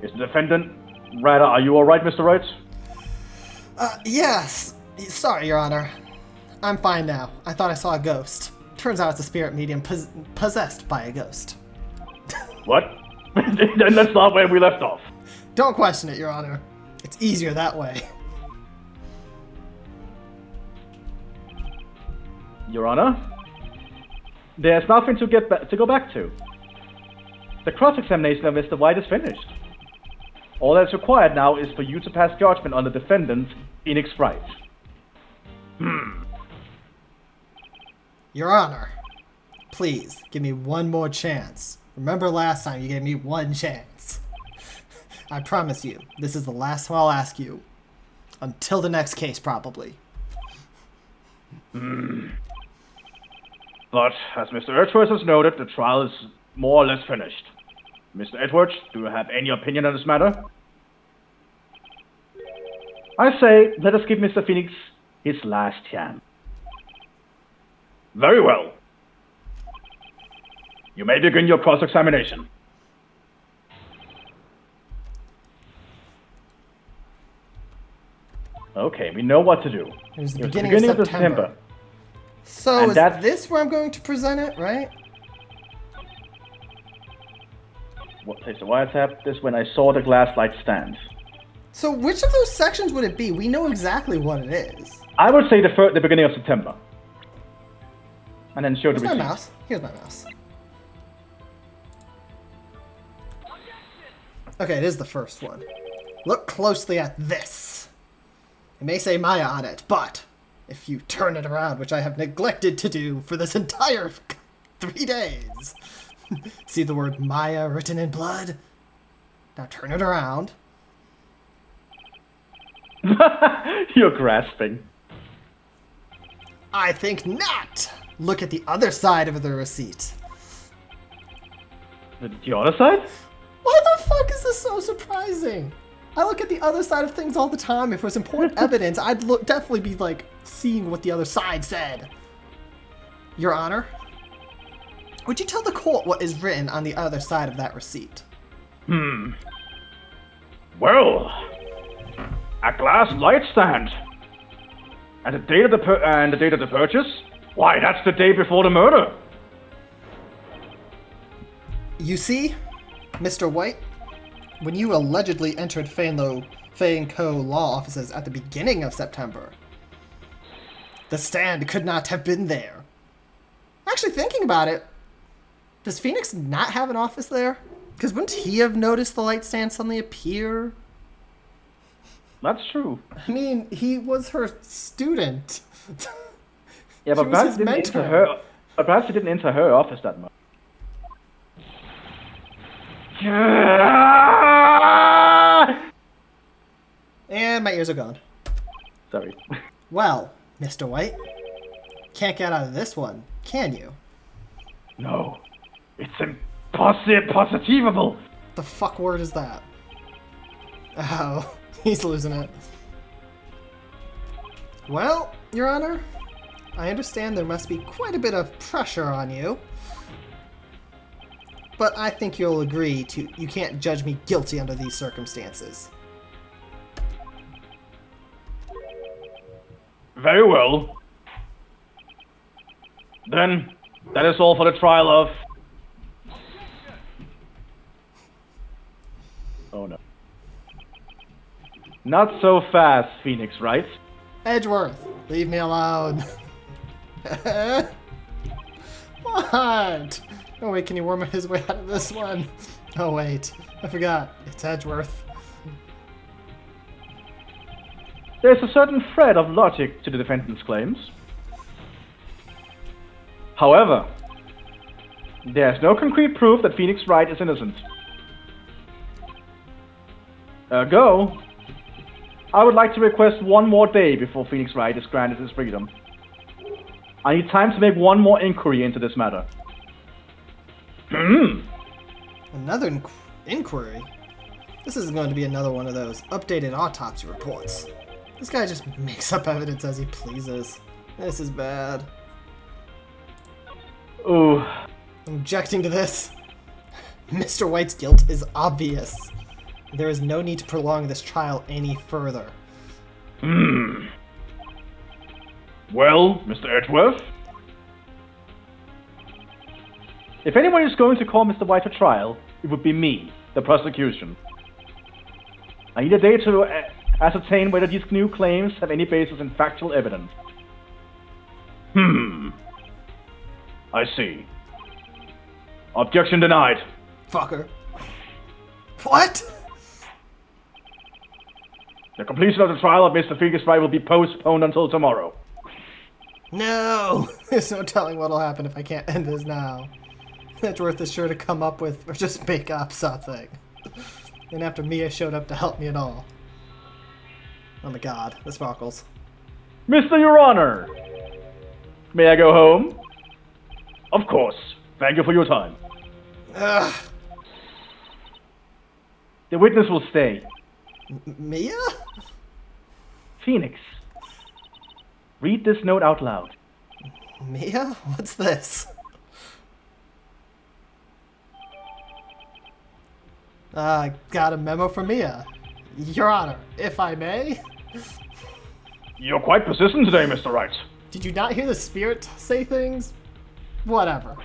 Is the defendant... Rather, are you alright, Mr. Wright? Yes. Sorry, Your Honor. I'm fine now. I thought I saw a ghost. Turns out it's a spirit medium possessed by a ghost. What? Then that's not where we left off. Don't question it, Your Honor. It's easier that way. Your Honor, there's nothing to go back to. The cross-examination of Mr. White is finished. All that's required now is for you to pass judgment on the defendant, Phoenix Wright. Your Honor, please give me one more chance. Remember last time you gave me one chance. I promise you, this is the last time I'll ask you. Until the next case, probably. But, as Mr. Edwards has noted, the trial is more or less finished. Mr. Edwards, do you have any opinion on this matter? I say, let us give Mr. Phoenix his last chance. Very well. You may begin your cross-examination. Okay, we know what to do. It was the beginning of September. So And is this where I'm going to present it, right? What takes a wiretap? This when I saw the glass light stand. So which of those sections would it be? We know exactly what it is. I would say the beginning of September. And then show the Where's my receipt. mouse? Here's my mouse. Okay, it is the first one. Look closely at this. It may say Maya on it, but if you turn it around, which I have neglected to do for this entire 3 days. See the word Maya written in blood? Now turn it around. You're grasping. I think not! Look at the other side of the receipt. The other side? Why the fuck is this so surprising? I look at the other side of things all the time. If it was important evidence, I'd definitely be like seeing what the other side said. Your Honor, would you tell the court what is written on the other side of that receipt? Well, a glass light stand. And the date of the purchase? Why, that's the day before the murder. You see, Mr. White, when you allegedly entered Fei & Co. law offices at the beginning of September, the stand could not have been there. Actually, thinking about it, does Phoenix not have an office there? Because wouldn't he have noticed the light stand suddenly appear? That's true. I mean, he was her student. Yeah, but perhaps he didn't enter her office that much. And my ears are gone. Sorry. Well, Mr. White, can't get out of this one, can you? No. It's impossible. The fuck word is that? Oh, he's losing it. Well, Your Honor, I understand there must be quite a bit of pressure on you. But I think you'll agree you can't judge me guilty under these circumstances. Very well. Then, that is all for the trial of... Oh no. Not so fast, Phoenix Wright. Edgeworth, leave me alone. What? Oh wait, can you worm his way out of this one? Oh wait, I forgot. It's Edgeworth. There's a certain thread of logic to the defendant's claims. However, there's no concrete proof that Phoenix Wright is innocent. Ergo, I would like to request one more day before Phoenix Wright is granted his freedom. I need time to make one more inquiry into this matter. Another inquiry? This isn't going to be another one of those updated autopsy reports. This guy just makes up evidence as he pleases. This is bad. Ooh. I'm objecting to this. Mr. White's guilt is obvious. There is no need to prolong this trial any further. Well, Mr. Edgeworth? If anyone is going to call Mr. White to trial, it would be me, the prosecution. I need a day to ascertain whether these new claims have any basis in factual evidence. I see. Objection denied. Fucker. What? The completion of the trial of Mr. Phoenix Wright will be postponed until tomorrow. No! There's no telling what'll happen if I can't end this now. Edgeworth is sure to come up with, or just make up something. And after Mia showed up to help me at all. Oh my god, the sparkles. Mr. Your Honor! May I go home? Of course. Thank you for your time. Ugh. The witness will stay. Mia? Phoenix, read this note out loud. Mia? What's this? Got a memo from Mia. Your Honor, if I may? You're quite persistent today, Mr. Wright. Did you not hear the spirit say things? Whatever.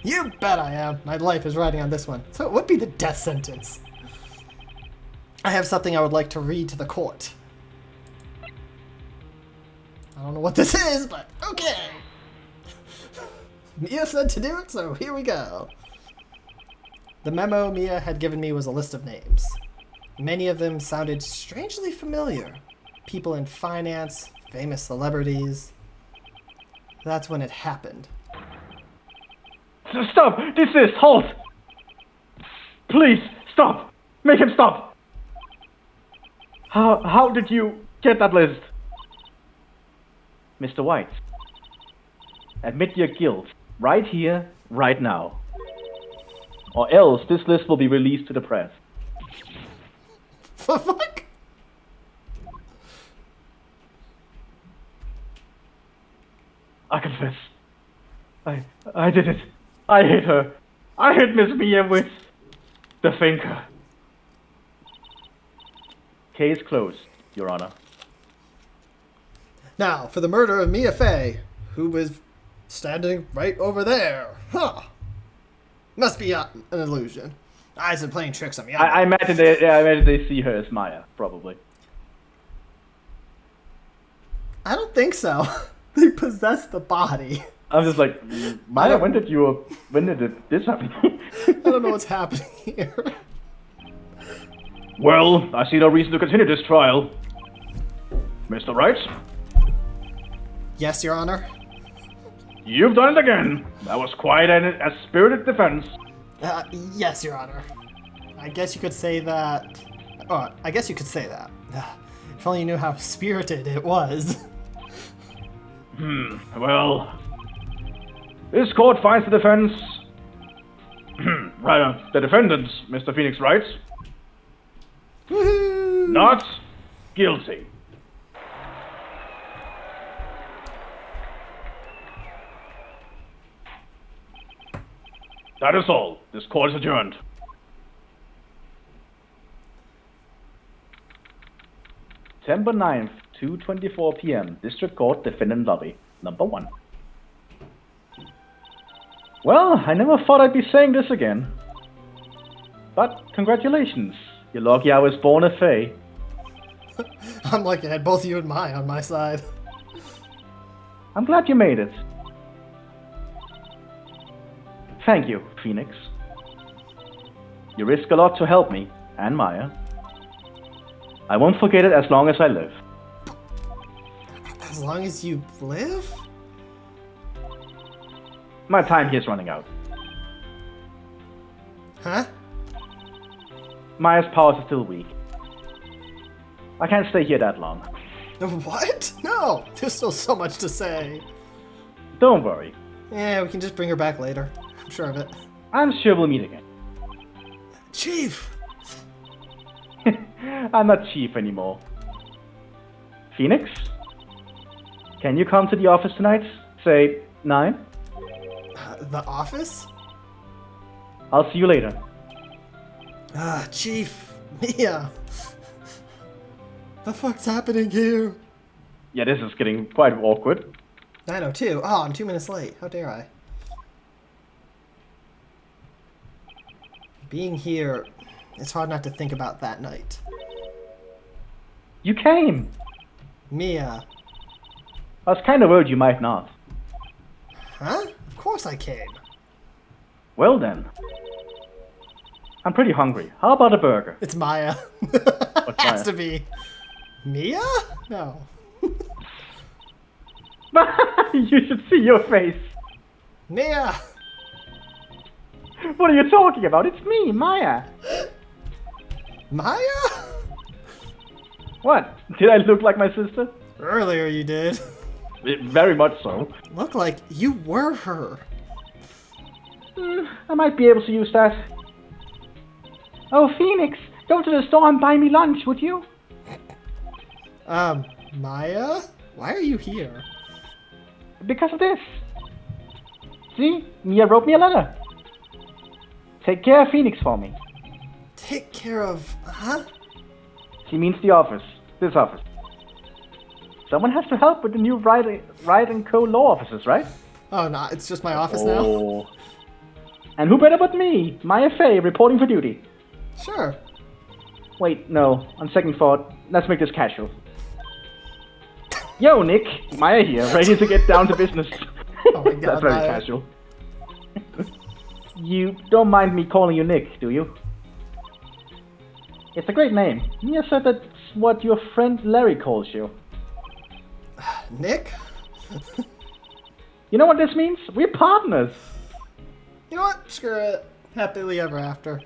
You bet I am. My life is riding on this one. So it would be the death sentence. I have something I would like to read to the court. I don't know what this is, but okay. Mia said to do it, so here we go. The memo Mia had given me was a list of names. Many of them sounded strangely familiar. People in finance, famous celebrities. That's when it happened. Stop! Desist! Halt! Please, stop! Make him stop! How did you get that list? Mr. White, admit your guilt right here, right now. Or else this list will be released to the press. The fuck? I confess. I did it. I hit her. I hit Miss Mia with the finger. Case closed, Your Honor. Now, for the murder of Mia Fey, who was standing right over there. Huh. Must be an illusion. Eyes are playing tricks on me. I imagine they see her as Maya, probably. I don't think so. They possess the body. I'm just like, Maya, when did this happen? I don't know what's happening here. Well, I see no reason to continue this trial. Mr. Wright? Yes, Your Honor. You've done it again. That was quite a spirited defense. Yes, Your Honor. I guess you could say that. Oh, I guess you could say that. If only you knew how spirited it was. Well, this court finds the defense, the defendant, Mr. Phoenix Wright, Woohoo! not guilty. That is all. This court is adjourned. September 9th, 2:24 p.m. District Court, Defendant Lobby, number 1. Well, I never thought I'd be saying this again. But congratulations, you're lucky I was born a Fae. I'm lucky I had both you and Maya on my side. I'm glad you made it. Thank you, Phoenix. You risk a lot to help me, and Maya. I won't forget it as long as I live. As long as you live? My time here's running out. Huh? Maya's powers are still weak. I can't stay here that long. What? No! There's still so much to say. Don't worry. Yeah, we can just bring her back later. I'm sure of it. I'm sure we'll meet again. Chief! I'm not chief anymore. Phoenix? Can you come to the office tonight? Say 9? The office? I'll see you later. Chief. Mia. The fuck's happening here? Yeah, this is getting quite awkward. 9:02. Oh, I'm 2 minutes late. How dare I? Being here, it's hard not to think about that night. You came! Mia. I was kind of worried you might not. Huh? Of course I came. Well then. I'm pretty hungry. How about a burger? It's Maya. What's Has Maya? to be. Mia? No. You should see your face. Mia! What are you talking about? It's me, Maya. Maya? What? Did I look like my sister? Earlier you did. Very much so. Look like you were her. I might be able to use that. Oh, Phoenix, go to the store and buy me lunch, would you? Maya? Why are you here? Because of this. See, Mia wrote me a letter. Take care of Phoenix for me. Take care of... Huh? She means the office. This office. Someone has to help with the new Wright and Co. law offices, right? Oh, no, it's just my office now? And who better but me, Maya Fey, reporting for duty. Sure. Wait, no. On second thought, let's make this casual. Yo, Nick. Maya here, ready to get down to business. Oh my god, That's very Maya. casual. You don't mind me calling you Nick, do you? It's a great name. Mia said that's what your friend Larry calls you. Nick? You know what this means? We're partners. You know what? Screw it. Happily ever after.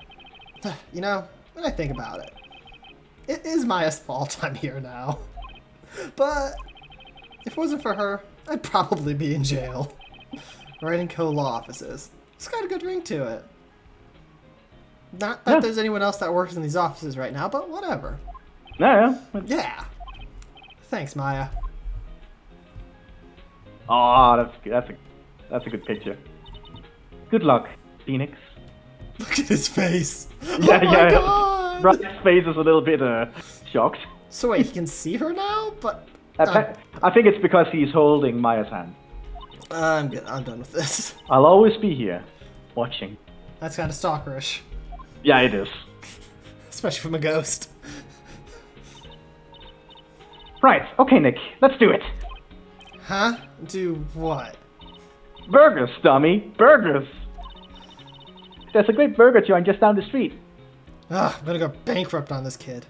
You know, when I think about it, it is Maya's fault I'm here now. But if it wasn't for her, I'd probably be in jail. Right in co-law offices. It's got a good ring to it. Not that there's anyone else that works in these offices right now, but whatever. Yeah. Yeah. Thanks, Maya. Oh, that's a good picture. Good luck, Phoenix. Look at his face. Yeah, Oh my god. Wright's face is a little bit shocked. So wait, he can see her now? But I think it's because he's holding Maya's hand. I'm good. I'm done with this. I'll always be here, watching. That's kind of stalkerish, Yeah, it is. especially from a ghost. Right, okay, Nick, let's do it. Huh? Do what? Burgers, dummy, burgers. There's a great burger joint just down the street. Ugh, I'm gonna go bankrupt on this kid.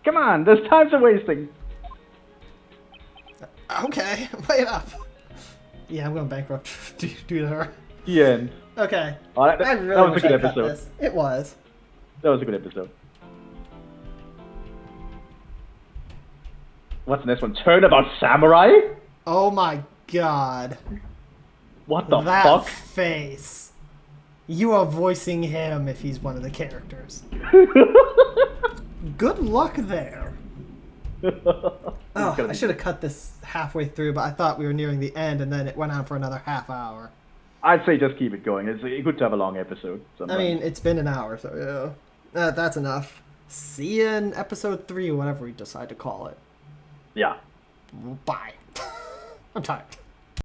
Come on, there's time for wasting. Okay, wait up. Yeah, I'm going bankrupt due to her. The end. Okay. Oh, that I really was a wish good I cut episode. this. It was. That was a good episode. What's the next one? Turnabout Samurai? Oh my god. What the That fuck? face. You are voicing him if he's one of the characters. Good luck there. Oh, I should have cut this halfway through, but I thought we were nearing the end, and then it went on for another half hour. I'd say just keep it going. It's good to have a long episode sometimes. I mean, it's been an hour, so yeah. That's enough. See you in episode 3, whatever we decide to call it. Yeah. Bye. I'm tired.